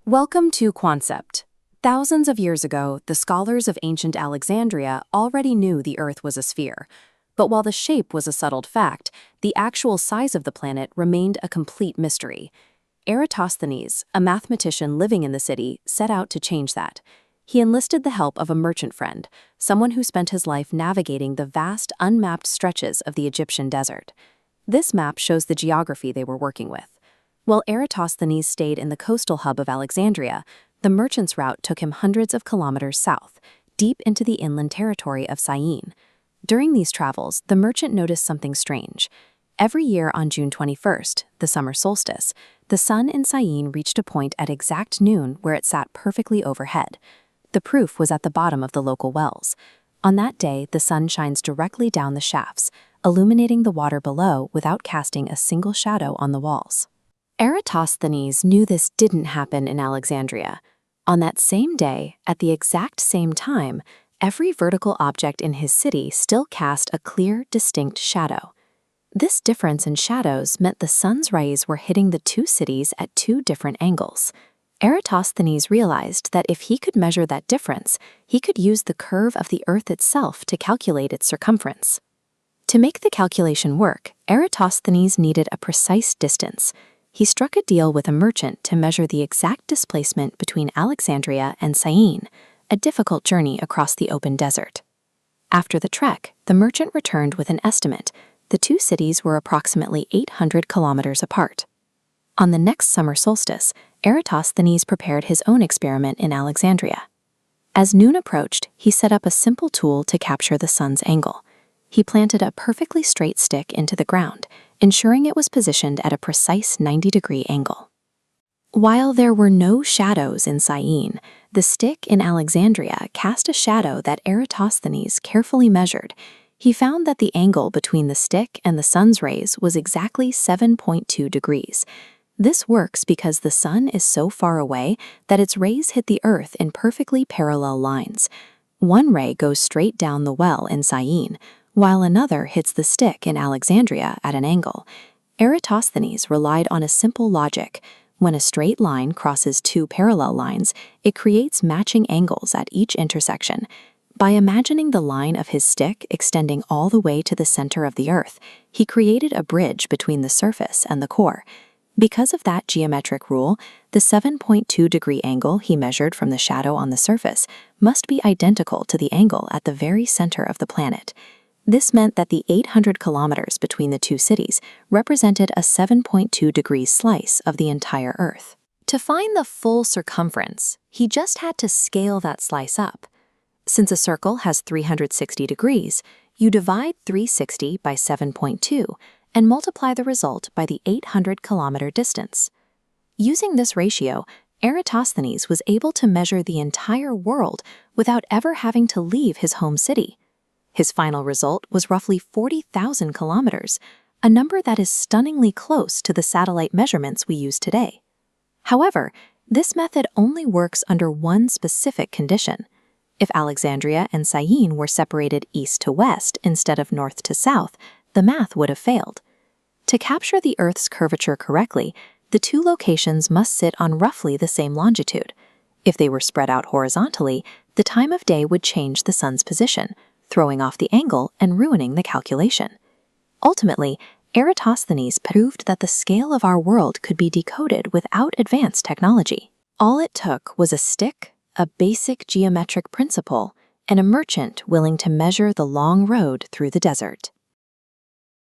Welcome to Concept. Thousands of years ago, the scholars of ancient Alexandria already knew the Earth was a sphere. But while the shape was a settled fact, the actual size of the planet remained a complete mystery. Eratosthenes, a mathematician living in the city, set out to change that. He enlisted the help of a merchant friend, someone who spent his life navigating the vast, unmapped stretches of the Egyptian desert. This map shows the geography they were working with. While Eratosthenes stayed in the coastal hub of Alexandria, the merchant's route took him hundreds of kilometers south, deep into the inland territory of Syene. During these travels, the merchant noticed something strange. Every year on June 21st, the summer solstice, the sun in Syene reached a point at exact noon where it sat perfectly overhead. The proof was at the bottom of the local wells. On that day, the sun shines directly down the shafts, illuminating the water below without casting a single shadow on the walls. Eratosthenes knew this didn't happen in Alexandria. On that same day, at the exact same time, every vertical object in his city still cast a clear, distinct shadow. This difference in shadows meant the sun's rays were hitting the two cities at two different angles. Eratosthenes realized that if he could measure that difference, he could use the curve of the Earth itself to calculate its circumference. To make the calculation work, Eratosthenes needed a precise distance. He struck a deal with a merchant to measure the exact displacement between Alexandria and Syene, a difficult journey across the open desert. After the trek, the merchant returned with an estimate. The two cities were approximately 800 kilometers apart. On the next summer solstice, Eratosthenes prepared his own experiment in Alexandria. As noon approached, he set up a simple tool to capture the sun's angle. He planted a perfectly straight stick into the ground, ensuring it was positioned at a precise 90-degree angle. While there were no shadows in Syene, the stick in Alexandria cast a shadow that Eratosthenes carefully measured. He found that the angle between the stick and the sun's rays was exactly 7.2 degrees. This works because the sun is so far away that its rays hit the Earth in perfectly parallel lines. One ray goes straight down the well in Syene, while another hits the stick in Alexandria at an angle. Eratosthenes relied on a simple logic. When a straight line crosses two parallel lines, it creates matching angles at each intersection. By imagining the line of his stick extending all the way to the center of the Earth, he created a bridge between the surface and the core. Because of that geometric rule, the 7.2-degree angle he measured from the shadow on the surface must be identical to the angle at the very center of the planet. This meant that the 800 kilometers between the two cities represented a 7.2-degree slice of the entire Earth. To find the full circumference, he just had to scale that slice up. Since a circle has 360 degrees, you divide 360 by 7.2 and multiply the result by the 800-kilometer distance. Using this ratio, Eratosthenes was able to measure the entire world without ever having to leave his home city. His final result was roughly 40,000 kilometers, a number that is stunningly close to the satellite measurements we use today. However, this method only works under one specific condition. If Alexandria and Syene were separated east to west instead of north to south, the math would have failed. To capture the Earth's curvature correctly, the two locations must sit on roughly the same longitude. If they were spread out horizontally, the time of day would change the sun's position, throwing off the angle and ruining the calculation. Ultimately, Eratosthenes proved that the scale of our world could be decoded without advanced technology. All it took was a stick, a basic geometric principle, and a merchant willing to measure the long road through the desert.